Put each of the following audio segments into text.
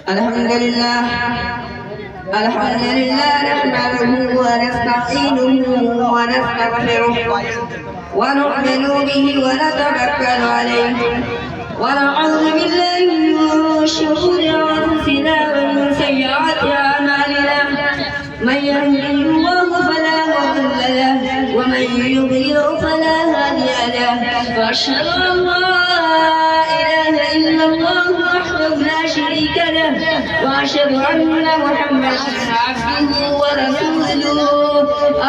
الحمد لله نحمده ونستعينه ونستغفره ونؤمن به ونتوكل عليه ونعوذ بالله من شرور أنفسنا ومن سيئات أعمالنا من يهده الله فلا مضل له ومن يضلل فلا هادي له وأشهد أن لا إله إلا الله وحده لا شريك له وأشهد أن محمدا عبده ورسوله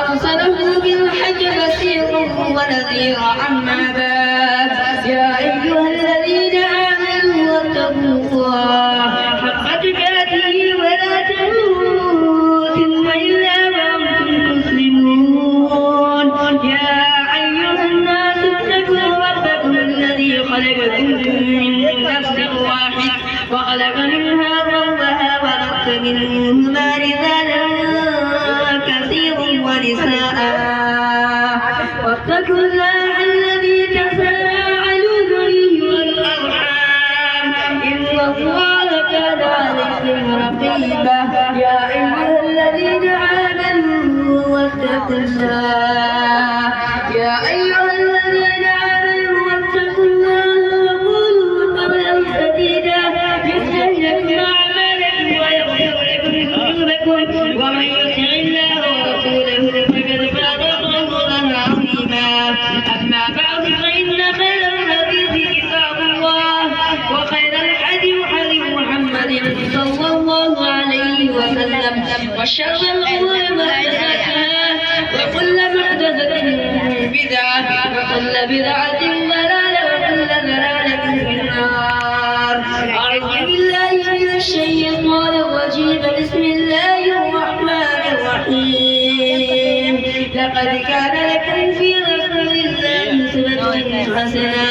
أرسله بالحق بشيرا ونذيرا أما بعد يا أيها الذين آمنوا اتقوا الله حق تقاته ولا تموتن إلا وأنتم مسلمون يا أيها الناس اتقوا ربكم الذي خلقكم من نفس واحد وخلق منها زوجها وبث منهما رجالا كثيرا ونساء واتقوا الله الذي تساءلون به والأرحام إن الله كان عليكم رقيبا يا أيها الذين آمنوا واتقوا الله يا أيها الذين آمنوا واتقوا الله وقولوا قولا سديدا يصلح لكم أعمالكم ويغفر لكم ذنوبكم ومن يطع الله ورسوله فقد فاز فوزا عظيما أما بعد فإن خير الحديث كتاب الله وخير الهدي هدي محمد صلى الله عليه وسلم وشر الأمور محدثاتها وكل محدثة بدعة وكل بدعة ضلالة وكل ضلالة في النار أعوذ بالله من الشيطان الرجيم بسم الله الرحمن الرحيم لقد كان لكم في رسول الله أسوة حسنة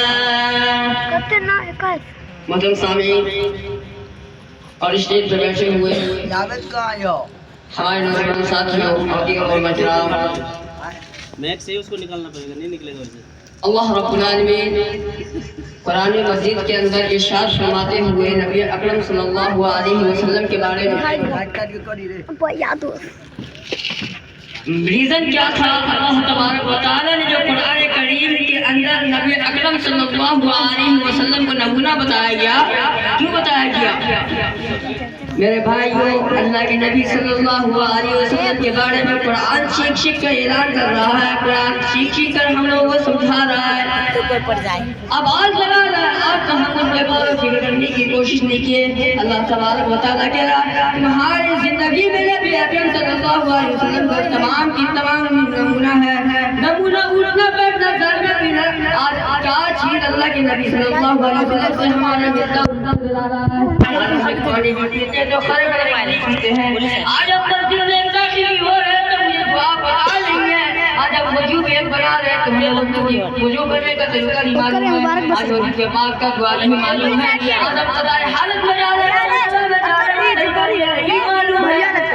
محترم سامعین اور اسٹیج پر بیٹھے ہوئے ہمارے نوجوان ساتھیوں اور دیگر علماء کرام میک سے اس کو نکالنا پڑے گا نہیں نکلے گا ویسے اللہ رب العالمین قرآن مجید کے اندر ارشاد فرماتے ہوئے نبی اکرم صلی اللہ علیہ وسلم کے بارے میں ریزن کیا تھا اللہ تبارک و تعالی نے جو قرآن کریم کے اندر نبی اکرم صلی اللہ علیہ وسلم کو نمونہ بتایا گیا کیوں بتایا گیا میرے بھائیوں اللہ کے نبی صلی اللہ علیہ وسلم کے بارے میں قرآن سیکھ سیکھ کر اعلان کر رہا ہے قرآن سیکھ سیکھ کر ہم لوگوں کو سمجھا رہا ہے اب آج لگا رہا ہے آپ کا ہم غور و فکر کرنے کی کوشش نہیں کیے اللہ تبارک و تعالیٰ کہہ رہا ہے تمہاری زندگی میں نبی اکرم صلی اللہ علیہ وسلم کا تمام کی تمام نمونہ ہے نمونہ اٹھنا بیٹھنا کرنا پینا آج کیا چیز اللہ کے نبی صلی اللہ علیہ وسلم سے ہمارا ملتا دلا رہا ہے جو خرے خرے پانی پیتے ہیں آج اب مسجد میں داخل ہو رہے تو یہ دعا پڑھا نہیں ہے آج اب وضو بھی بنا رہے تو ہمیں وضو کرنے کا طریقہ نہیں معلوم ہے آج وضو کے بعد کا دعا نہیں معلوم ہے آج اب قضائے حالت بنا رہے ہیں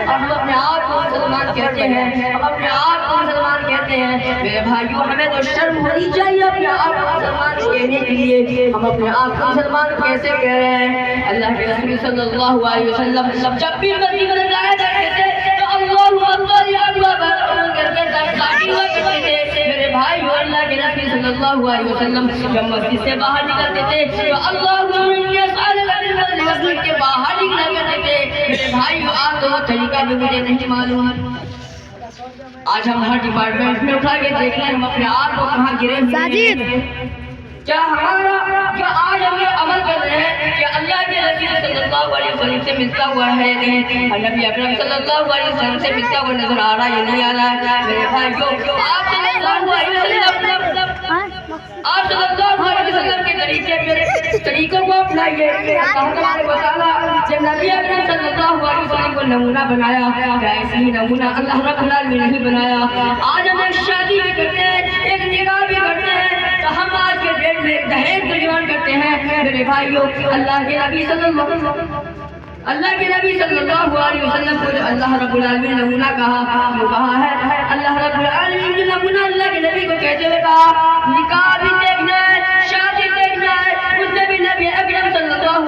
ہم اپنے آپ کو مسلمان کہتے ہیں ہم اپنے آپ کو مسلمان کہتے ہیں میرے بھائیوں ہمیں تو شرم ہونی چاہیے اپنے آپ کو مسلمان کہنے کے لیے ہم اپنے آپ کو مسلمان کیسے کہہ رہے ہیں اللہ کے رسول صلی اللہ علیہ وسلم جب بھی مسجد میں جایا کرتے تھے تو اللہ اکبر یا اللہ کر کے دستاگیر کرتے تھے میرے بھائیوں اللہ کے رسول صلی اللہ علیہ وسلم جب مسجد سے باہر نکلتے تھے تو اللہ مسجد کے باہر نکلا کرتے تھے میرے بھائیوں آپ تو وہ طریقہ بھی مجھے نہیں معلوم ہے آج ہم ہر ڈپارٹمنٹ میں اٹھا کے دیکھ لیں ہم اپنے آپ کو کہاں گرے ہوئے ہیں کیا ہمارا کیا آج ہم یہ عمل کر رہے ہیں کہ اللہ کے نبی صلی اللہ علیہ وسلم سے ملتا ہوا ہے نہیں نبی اکرم صلی اللہ علیہ وسلم سے ملتا ہوا نظر آ رہا ہے یا نہیں آ رہا ہے میرے بھائیوں آپ صلی اللہ علیہ وسلم کے طریقوں کو اپنائیے اللہ تبارک و تعالیٰ جب نبی اکرم صلی اللہ علیہ وسلم کو نمونہ بنایا کیا ایسے ہی نمونہ اللہ رب العالمین نے نہیں بنایا آج ہم ایک شادی بھی کرتے ہیں ایک نکاح بھی کرتے ہیں تو ہم آج کے ڈیٹ میں دہیج ڈیمانڈ کرتے ہیں میرے بھائیوں اللہ کے نبی صلی اللہ علیہ وسلم کو اللہ رب العالمین نے نمونہ کہا ہے اللہ رب العالمین نے نمونہ اللہ کے نبی کو کہتے ہوئے کہا نکاح بھی دیکھنا ہے شادی دیکھنا ہے اس نے بھی نبی اکرم صلی اللہ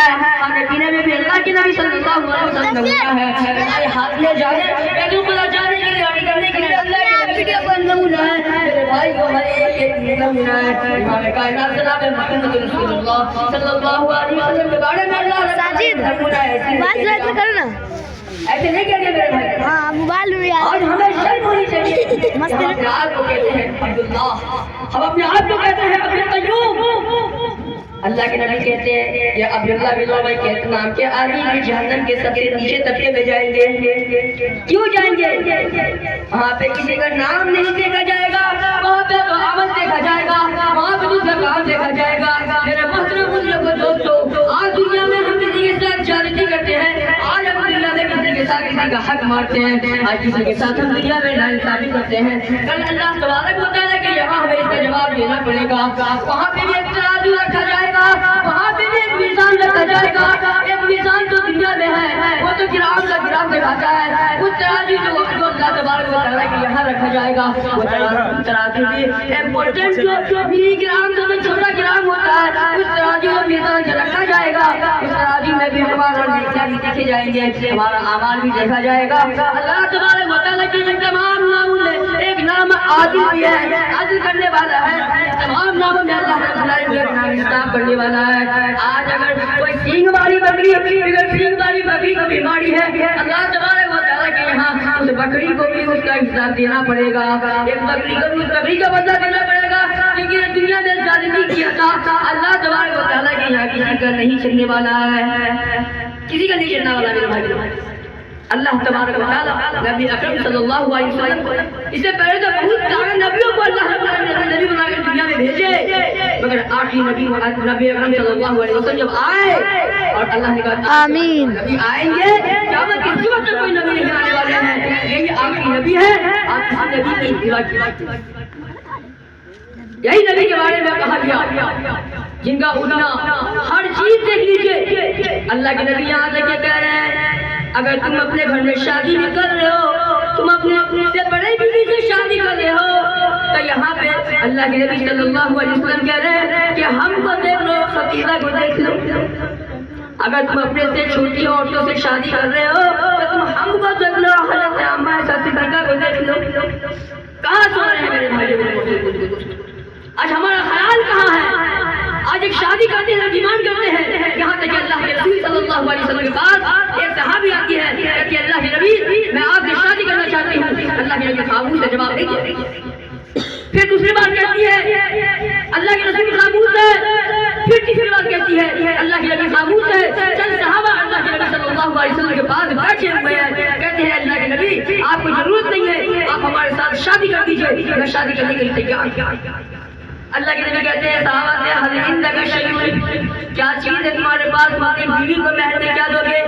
ہے ہمیں پینے میں بھی اللہ کے نبی صلی اللہ علیہ وسلم نمونہ ہے ہمارے ہاتھ میں جانے پیدوں کو جانے کے لیے آنے کرنے کے لیے اللہ کے نبی کا نمونہ ہے میرے بھائی کو ہمارے ایک نمونہ ہے امام کائنات جناب محمد رسول اللہ صلی اللہ علیہ وسلم کے بارے میں اللہ ساجد نمونہ ہے بات رات میں کرو نا ایسے نہیں کہتے میرے بھائی ہاں موبائل میں یاد آج ہمیں شرم ہونی چاہیے مست ہم اپنے آپ کو کہتے ہیں عبداللہ ہم اپنے آپ کو کہتے ہیں عبد القیوم اللہ کے نبی کہتے ہیں یا عبداللہ بن رواحہ کہتے نام کے آدمی بھی جہنم کے سب سے نیچے طبقے میں جائیں گے کیوں جائیں گے وہاں پہ کسی کا نام نہیں دیکھا جائے گا وہاں پہ تو عمل دیکھا جائے گا وہاں پہ دوسرا کام دیکھا جائے گا میرے محترم بزرگوں دوستو آج دنیا میں ہم کسی کے ساتھ چارٹی کرتے ہیں آج ہم دنیا میں کسی کے ساتھ کسی کا حق مارتے ہیں آج کسی کے ساتھ ہم دنیا میں ناانصافی کرتے ہیں کل اللہ تبارک و تعالیٰ کہ یہاں ہمیں اس کا جواب دینا پڑے گا وہاں پہ بھی ایک ترازو رکھا جائے گا وہاں پہ بھی ایک میزان رکھا جائے گا ایک میزان جو دنیا میں ہے وہ تو گرام کا گرام دکھاتا ہے اس ترازو جو اللہ تبارک و تعالیٰ کہ یہاں رکھا جائے گا وہ ترازو بھی امپورٹنٹ جو ملی گرام جو چھوٹا گرام ہوتا ہے اس ترازو میں میزان جو رکھا جائے گا اس ترازو میں بھی ہمارا نیکی دیکھے جائیں گے ہمارا اعمال بھی دیکھا جائے گا اللہ تبارک و تعالیٰ کے تمام ناموں میں ایک نام عادل بھی ہے عادل کرنے والا ہے تمام ناموں میں اللہ تعالیٰ ایک نام انصاف کرنے والا ہے آج اگر کوئی سینگ والی بکری کو بیماری ہے اللہ تبارک و تعالیٰ کے یہاں اس بکری کو بھی اس کا حساب دینا پڑے گا ایک بکری کو بھی اس بکری کا بدلہ دینا پڑے گا کیونکہ دنیا نے ظالمی کیا تھا اللہ تبارک و تعالیٰ کے یہاں کسی کا نہیں چلنے والا ہے کسی کا نہیں چلنے والا میرے بھائی اللہ تبارک و تعالیٰ نبی اکرم صلی اللہ علیہ وسلم اس سے پہلے تو بہت سارے نبیوں کو اللہ نبی بنا کر دنیا میں بھیجے مگر آخری نبی اکرم صلی اللہ علیہ وسلم جب آئے اور اللہ نے کہا آمین نبی آئیں گے قیامت کی صبح تک کوئی نبی نہیں آنے والے ہیں یہی آخری نبی ہے آپ کسی نبی کی اتباع کیجیے یہی نبی کے بارے میں کہا گیا جن کا اٹھنا ہر چیز دیکھ لیجیے اللہ کے نبی یہاں تک یہ کہہ رہے ہیں اگر تم اپنے گھر میں شادی بھی کر رہے ہو تم اپنے سے بڑے بیوی سے شادی کر رہے ہو تو یہاں پہ اللہ کے نبی صلی اللہ علیہ وسلم کہہ رہے ہیں کہ ہم کو دیکھ لو خدیجہ کو دیکھ لو اگر تم اپنے سے چھوٹی عورتوں سے شادی کر رہے ہو تو تم ہم کو دیکھ لو حضرت عمہ صدیقہ کو دیکھ لو کہاں سو رہے ہیں میرے بھائی آج ہمارا خیال کہاں ہے آج ایک شادی کرتے ہیں ڈیمانڈ کرتے ہیں یہاں تک کہ اللہ کے رسول صلی اللہ علیہ وسلم کے پاس ایک صحابی آتی ہے کہ اللہ کے نبی میں آپ سے شادی کرنا چاہتی ہوں اللہ کے نبی خاموش سے جواب نہیں دیا پھر دوسری بات کہتی ہے اللہ کے رسول خاموش ہے پھر تیسری بات کہتی ہے اللہ کے نبی خاموش ہے چند صحابہ اللہ کے نبی صلی اللہ علیہ وسلم کے پاس بیٹھے ہوئے ہیں کہتے ہیں اللہ کے نبی آپ کو ضرورت نہیں ہے آپ ہمارے ساتھ شادی کر دیجیے میں شادی کرنے کے لیے تیار اللہ کے نبی کہتے ہیں صحابہ سے حل عندک شیء کیا چیز ہے تمہارے پاس اپنی بیوی کو مہر میں کیا دو گے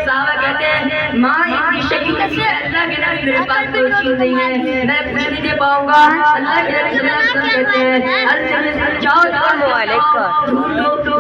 صحابہ کہتے ہیں ما عندی شیء سے اللہ کے نبی میرے پاس کوئی چیز نہیں ہے میں کچھ نہیں دے پاؤں گا اللہ کے نبی صلی اللہ علیہ وسلم کہتے ہیں جاؤ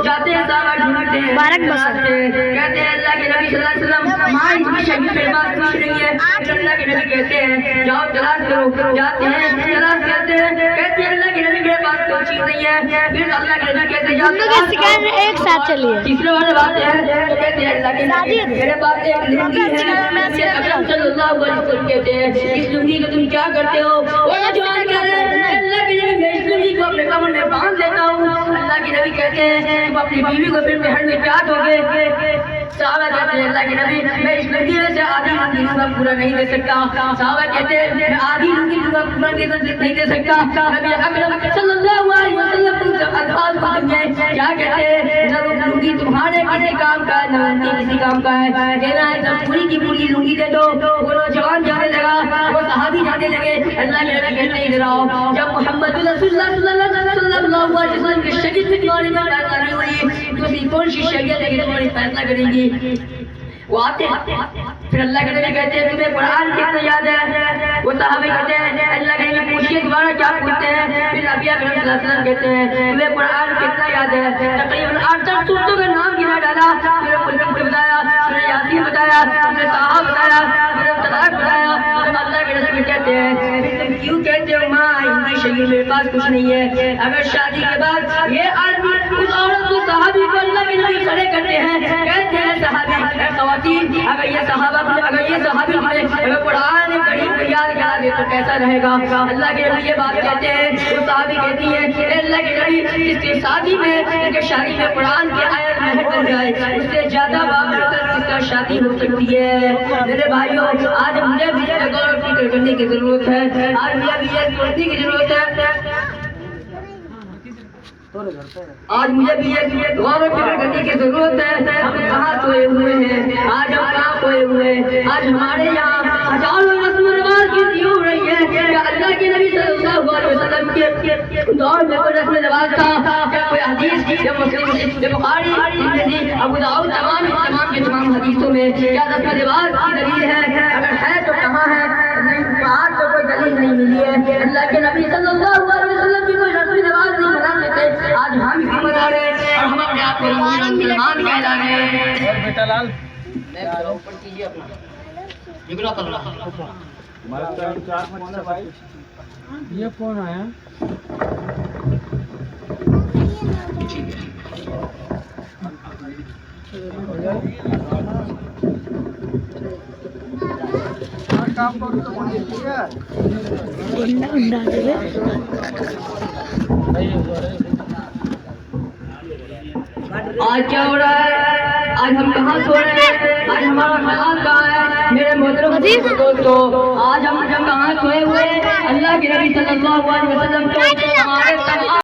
جاتے ہیں صحابہ ڈھونڈتے ہیں کہتے ہیں اللہ کے نبی صلی اللہ علیہ وسلم ما عندی شیء میرے پاس کچھ نہیں ہے اللہ کے نبی کہتے ہیں جاؤ تلاش کرو جاتے ہیں تلاش کرتے ہیں کہتے ہیں اللہ کے نبی میرے پاس کوئی چیز نہیں ہے پھر اللہ کے نبی کہتے ہیں ایک ساتھ چلیے تیسرے والی بات ہے تو کہتے ہیں اللہ کے نبی میرے پاس ایک لنگی ہے اکرم صلی اللہ علیہ وسلم کہتے ہیں اس لنگی کو تم کیا کرتے ہو وہ نوجوان کہہ رہے ہیں اللہ کے نبی میں اس لنگی کو اپنے کمر میں باندھ لیتا ہوں اللہ کے نبی کہتے ہیں تم اپنی بیوی کو پھر مہر میں کیا دو گے صحابہ کہتے ہیں اللہ کے نبی میں اس لنگی میں سے آدھی لنگی تمہیں پورا نہیں دے سکتا صحابہ کہتے ہیں میں آدھی لنگی تمہیں پورا نہیں دے سکتا نبی اکرم صلی اللہ علیہ وسلم تم سے الفاظ پڑھیں گے کیا کہتے ہیں نہ وہ لنگی تمہارے کسی کام کا ہے نہ ان کی کسی کام کا ہے کہنا ہے جب پوری کی پوری لنگی دے دو وہ نوجوان جانے لگا وہ صحابی جانے لگے اللہ کے نبی کہتے ہیں ادھر آؤ جب محمد رسول اللہ صلی اللہ علیہ وسلم کے شریعت میں تمہاری فیصلہ نہیں ہوئی تو کون سی شریعت ہے کہ تمہاری فیصلہ کرے گی وہ آتے ہیں پھر اللہ کے نبی کہتے ہیں تمہیں قرآن کتنا یاد ہے وہ صحابہ کہتے ہیں اللہ کے نبی پوچھئے دوبارہ کیا پوچھتے ہیں پھر نبی اکرم صلی اللہ علیہ وسلم کہتے ہیں تمہیں قرآن کتنا یاد ہے تقریباً 8-10 سورتوں کا نام گنا ڈالا پھر ملک بتایا پھر یاسین بتایا پھر طٰہٰ بتایا پھر طلاق بتایا پھر اللہ کے رسول کہتے ہیں تم کیوں کہتے ہو ماں عندی شیء میرے پاس کچھ نہیں ہے اگر شادی کے بعد یہ آدمی اس عورت کو صحابی کو اللہ کے نبی کھڑے کرتے ہیں، کہتے ہیں صحابی خواتین اگر یہ صحابی اگر قرآن کریم کو یاد کرا دے تو کیسا رہے گا؟ اللہ کے نبی یہ بات کہتے ہیں، وہ صحابی کہتی ہے کہ اللہ کے نبی اس کی شادی میں اس کے شادی میں قرآن کی آیت مہر بن جائے، اس سے زیادہ بابرکت اس کا شادی ہو سکتی ہے۔ میرے بھائیوں آج مجھے بھی یہ غور و فکر کرنے کی ضرورت ہے، آج مجھے بھی یہ سوچنے کی ضرورت ہے، آج مجھے بھی یہ غور و فکر کرنے کی ضرورت ہے، ہم کہاں سوئے ہوئے ہیں، آج ہم کہاں سوئے ہوئے ہیں؟ آج ہمارے یہاں ہزاروں رسم و رواج کی ہو رہی ہے کہ اللہ کے نبی صلی اللہ علیہ وسلم کے دور میں کوئی رسم و رواج تھا، یا کوئی حدیث یا مسلم یا بخاری ابو داؤد تمام کے تمام حدیثوں میں کیا رسم و رواج کی دلیل ہے؟ اگر ہے تو کہاں ہے؟ نہیں، وہاں تو کوئی دلیل نہیں ملی ہے۔ اللہ کے نبی صلی اللہ علیہ وسلم کی کوئی رسم و رواج نہیں بناتے تھے، آج ہم ہی بنا رہے ہیں اور ہم اپنے آپ کو مسلمان کہلا رہے ہیں۔ بیٹا لال اوپر کیجیے اپنا جگرا پلڑا۔ یہ کون آیا؟ کام کرو تو ٹھیک ہے۔ آج کیا ہو رہا ہے؟ آج ہم کہاں سو رہے ہیں؟ آج ہمارا خیال کہاں ہے؟ میرے محترم دوستو آج ہم کہاں سوئے ہوئے ہیں؟ اللہ کے نبی صلی اللہ علیہ وسلم کو ہمارے تمام